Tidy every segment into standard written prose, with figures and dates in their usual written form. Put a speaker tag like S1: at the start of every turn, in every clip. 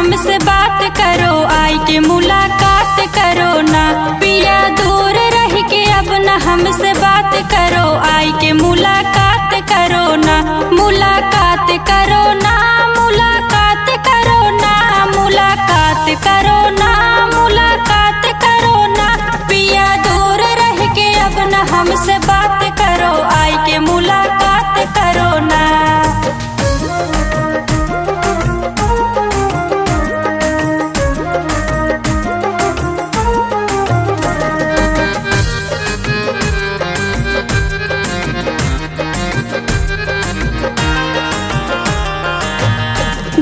S1: हमसे बात करो, आई के मुलाकात करो ना। पिया दूर रह के अब न हमसे बात करो, आई के मुलाकात करो ना। मुलाकात करो ना, मुलाकात करो ना, मुलाकात करो ना, मुलाकात करो ना। पिया दूर रह के अब न हमसे बात करो, आई के मुलाकात करो ना।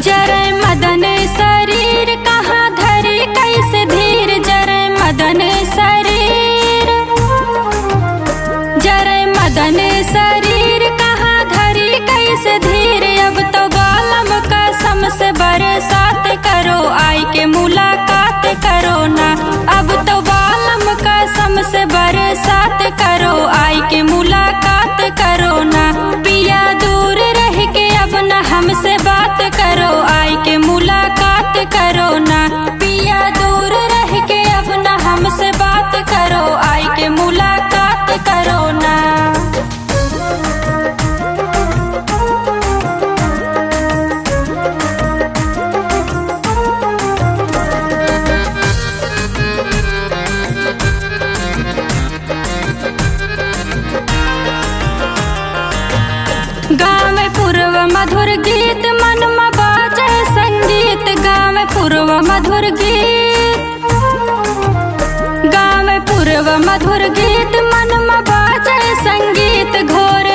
S1: जरे मदन शरीर कहाँ धरी कैसे धीर, जरे मदन शरीर, जरे मदन शरीर कहाँ धरी कैसे धीर। अब तो बालम कसम से बरसात करो, आई के मुलाकात करो ना। अब तो बालम कसम से बरसात करो, आई के मुलाकात करो ना। पिया दूर रह के अब न हमसे बात करो, आई के मुलाकात करो ना। पिया दूर रह के अब न हमसे बात करो, आई के मुलाकात करो ना। गाँव पूर्व मधुर गीत मन में बाजे संगीत, गाँव पूर्व मधुर गीत, गाँव पूर्व मधुर गीत मन में बाजे संगीत। घोर